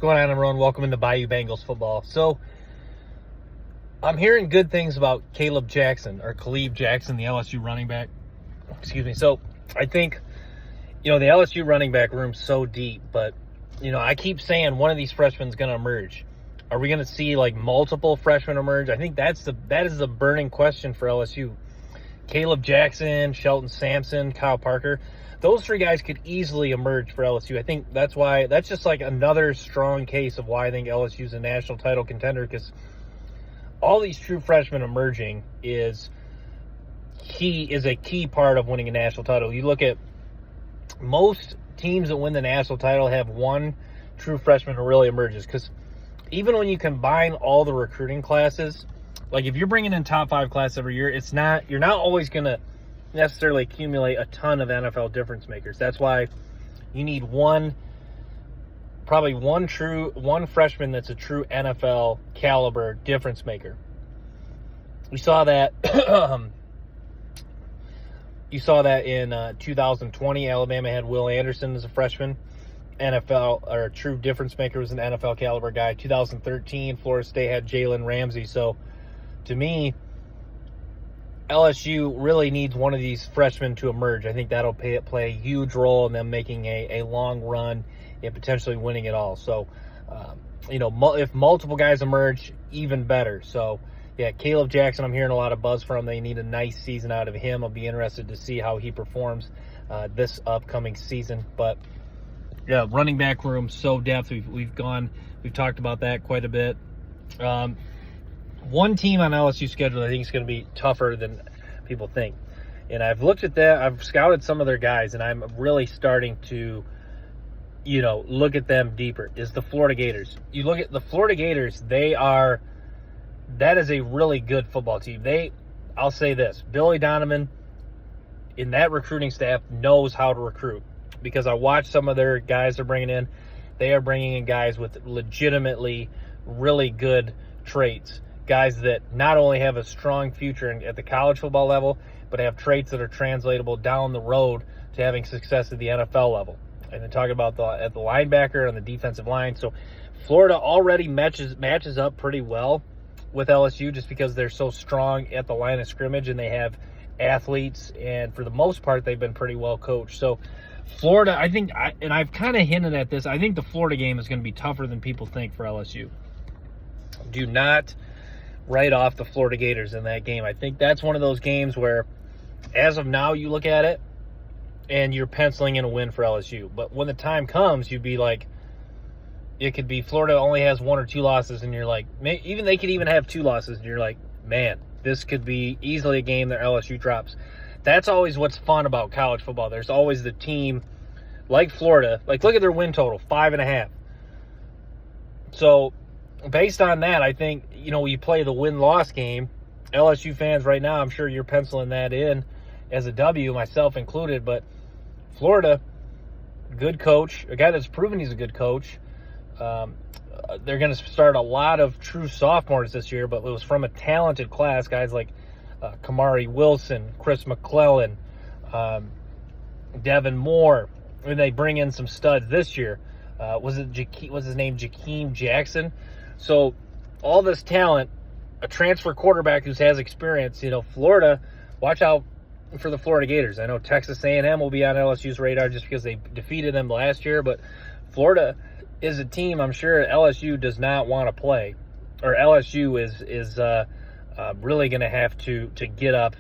going on, everyone? Welcome into Bayou Bengals football. So, I'm hearing good things about Caleb Jackson, or Khalif Jackson, the LSU running back. Excuse me. So, I think, the LSU running back room's so deep, but, I keep saying one of these freshmen is going to emerge. Are we going to see, multiple freshmen emerge? I think that is the burning question for LSU. Caleb Jackson, Shelton Sampson, Kyle Parker. Those three guys could easily emerge for LSU. I think that's just another strong case of why I think LSU is a national title contender, because all these true freshmen emerging is a key part of winning a national title. You look at most teams that win the national title have one true freshman who really emerges, because even when you combine all the recruiting classes, if you're bringing in top 5 class every year, you're not always going to necessarily accumulate a ton of NFL difference makers. That's why you need one freshman that's a true NFL caliber difference maker. We saw that in 2020. Alabama had Will Anderson as a freshman. NFL, or a true difference maker, was an NFL caliber guy. 2013, Florida State had Jalen Ramsey. So to me, LSU really needs one of these freshmen to emerge. I think that'll play a huge role in them making a long run and potentially winning it all. So, if multiple guys emerge, even better. So, yeah, Caleb Jackson, I'm hearing a lot of buzz from. They need a nice season out of him. I'll be interested to see how he performs this upcoming season. But, yeah, running back room, so depth. We've talked about that quite a bit. One team on LSU's schedule I think is going to be tougher than people think. And I've looked at that. I've scouted some of their guys, and I'm really starting to, look at them deeper, is the Florida Gators. You look at the Florida Gators, that is a really good football team. I'll say this, Billy Donovan in that recruiting staff knows how to recruit, because I watched some of their guys they're bringing in. They are bringing in guys with legitimately really good traits. Guys that not only have a strong future at the college football level, but have traits that are translatable down the road to having success at the NFL level. And then talking about at the linebacker and the defensive line. So Florida already matches up pretty well with LSU, just because they're so strong at the line of scrimmage and they have athletes, and for the most part they've been pretty well coached. So Florida, I think, and I've kind of hinted at this, I think the Florida game is going to be tougher than people think for LSU. Do not write off the Florida Gators in that game. I think that's one of those games where, as of now, you look at it and you're penciling in a win for LSU. But when the time comes, you'd be like, it could be Florida only has 1 or 2 losses, and you're like, even they could even have 2 losses, and you're like, man, this could be easily a game that LSU drops. That's always what's fun about college football. There's always the team like Florida. Look at their win total, 5.5. So based on that, I think, you play the win-loss game. LSU fans right now, I'm sure you're penciling that in as a W, myself included. But Florida, good coach, a guy that's proven he's a good coach. They're going to start a lot of true sophomores this year, but it was from a talented class, guys like Kamari Wilson, Chris McClellan, Devin Moore. And they bring in some studs this year. Was his name Jakeem Jackson? So all this talent, a transfer quarterback who has experience. Florida, watch out for the Florida Gators. I know Texas A&M will be on LSU's radar just because they defeated them last year, but Florida is a team I'm sure LSU does not want to play, or LSU is really going to have to get up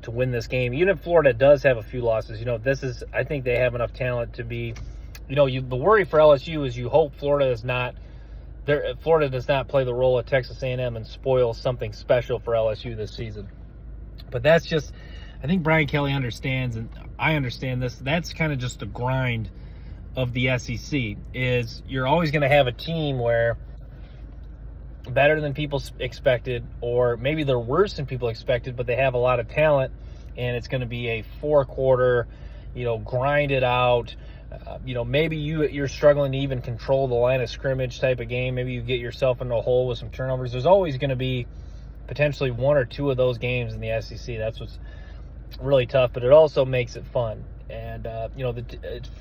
to win this game. Even if Florida does have a few losses, I think they have enough talent to be, the worry for LSU is you hope Florida does not play the role of Texas A&M and spoil something special for LSU this season. But that's just, I think Brian Kelly understands, and I understand this. That's kind of just the grind of the SEC, is you're always going to have a team where better than people expected, or maybe they're worse than people expected, but they have a lot of talent, and it's going to be a 4-quarter, grind it out. Maybe you're struggling to even control the line of scrimmage type of game. Maybe you get yourself into a hole with some turnovers. There's always going to be potentially 1 or 2 of those games in the SEC. That's what's really tough, but it also makes it fun. And,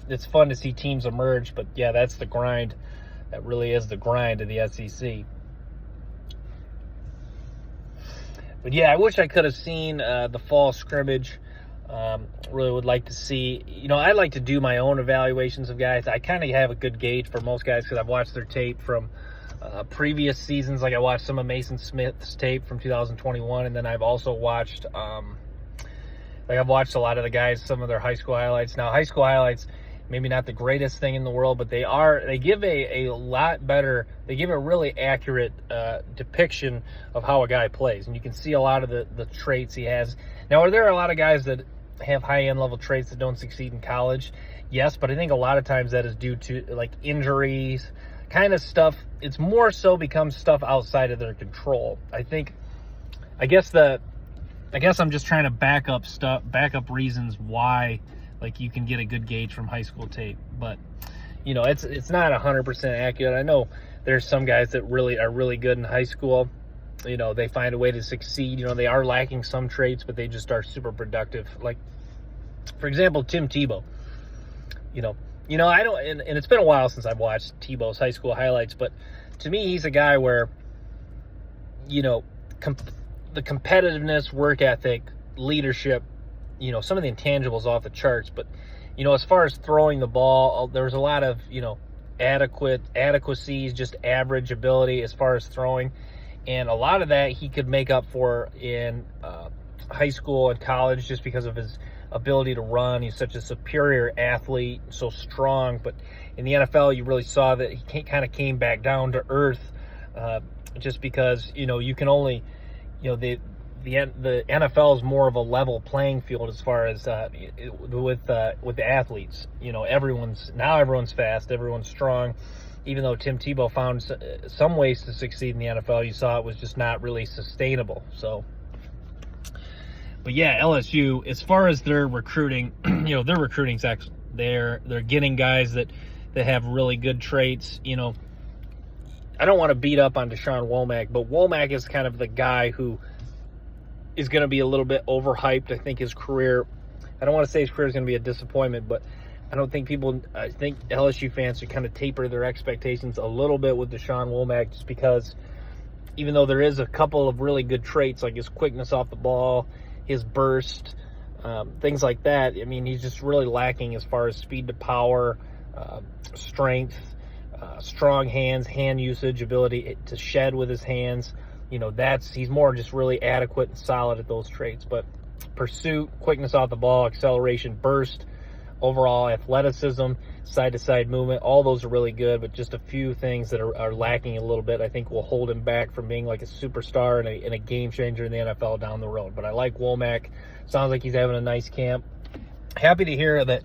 it's fun to see teams emerge, but yeah, that's the grind That really is the grind of the SEC. But yeah, I wish I could have seen the fall scrimmage. Really would like to see, I like to do my own evaluations of guys. I kind of have a good gauge for most guys because I've watched their tape from previous seasons. Like I watched some of Mason Smith's tape from 2021, and then I've also watched, I've watched a lot of the guys, some of their high school highlights. Now, high school highlights, maybe not the greatest thing in the world, but they give a lot better, they give a really accurate depiction of how a guy plays. And you can see a lot of the traits he has. Now, are there a lot of guys that have high-end level traits that don't succeed in college? Yes, but I think a lot of times that is due to like injuries, kind of stuff. It's more so becomes stuff outside of their control. I guess I'm just trying to back up reasons why like you can get a good gauge from high school tape, but it's not 100% accurate. I know there's some guys that really are really good in high school. They find a way to succeed. They are lacking some traits, but they just are super productive. Like, for example, Tim Tebow. I don't, and it's been a while since I've watched Tebow's high school highlights, but to me, he's a guy where, the competitiveness, work ethic, leadership, some of the intangibles off the charts. But, as far as throwing the ball, there was a lot of, adequacies, just average ability as far as throwing. And a lot of that he could make up for in high school and college just because of his ability to run. He's such a superior athlete, so strong. But in the NFL, you really saw that he kind of came back down to earth just because, you can only, the NFL is more of a level playing field as far as with the athletes. Everyone's fast, everyone's strong. Even though Tim Tebow found some ways to succeed in the NFL, you saw it was just not really sustainable. So, but yeah, LSU, as far as their recruiting, their recruiting's actually they're getting guys that have really good traits. I don't want to beat up on Deshaun Womack, but Womack is kind of the guy who is going to be a little bit overhyped. I think his career, I don't want to say his career is going to be a disappointment, but I think LSU fans should kind of taper their expectations a little bit with Deshaun Womack, just because even though there is a couple of really good traits like his quickness off the ball, his burst, things like that, I mean, he's just really lacking as far as speed to power, strength, strong hands, hand usage, ability to shed with his hands. He's more just really adequate and solid at those traits. But pursuit, quickness off the ball, acceleration, burst, overall athleticism, side-to-side movement, all those are really good, but just a few things that are lacking a little bit, I think will hold him back from being like a superstar and a game changer in the NFL down the road. But I like Womack. Sounds like he's having a nice camp. Happy to hear that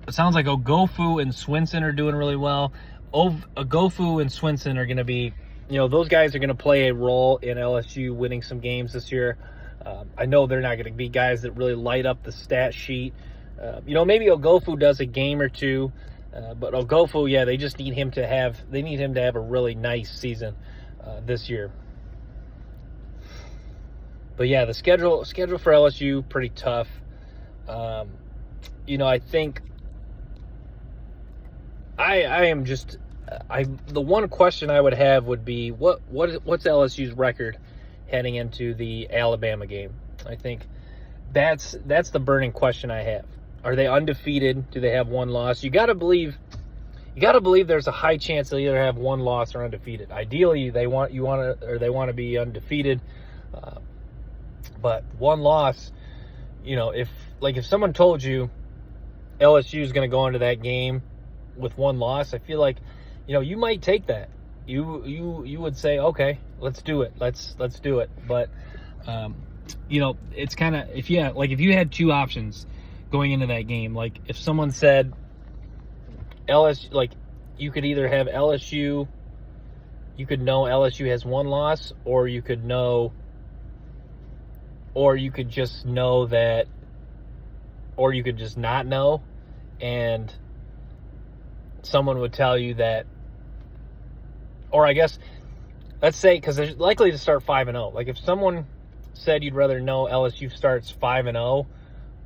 it sounds like Ogofu and Swinson are doing really well. Ogofu and Swinson are going to be, those guys are going to play a role in LSU winning some games this year. I know they're not going to be guys that really light up the stat sheet. Maybe Ogofu does a game or two, but Ogofu, yeah, they just need him to have a really nice season this year. But yeah, the schedule for LSU pretty tough. I think the one question I would have would be what's LSU's record heading into the Alabama game? I think that's the burning question I have. Are they undefeated? Do they have one loss? You got to believe there's a high chance they'll either have one loss or undefeated. Ideally, they want to be undefeated. But one loss, if someone told you LSU is going to go into that game with one loss, I feel like, you might take that. You would say, okay, let's do it. Let's do it. But it's kind of, if you had two options going into that game, like if someone said LSU, like you could either have LSU, you could know LSU has one loss, or you could just know that, or you could just not know, and someone would tell you that, or I guess, let's say, because they're likely to start 5-0. Like if someone said you'd rather know LSU starts 5-0,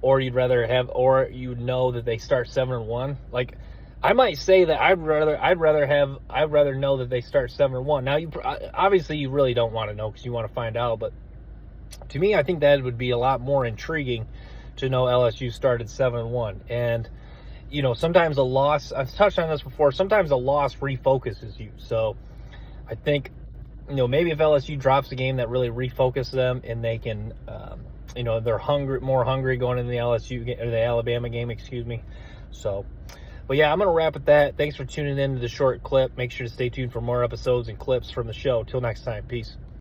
or you'd know that they start 7-1. Like I might say that I'd rather know that they start 7-1. Now, obviously you really don't want to know because you want to find out, but to me, I think that would be a lot more intriguing to know LSU started 7-1. And sometimes a loss, I've touched on this before, sometimes a loss refocuses you. So I think, maybe if LSU drops a game, that really refocuses them, and they can, they're more hungry going into the LSU game, or the Alabama game, excuse me. So, but yeah, I'm going to wrap with that. Thanks for tuning in to the short clip. Make sure to stay tuned for more episodes and clips from the show. Till next time, peace.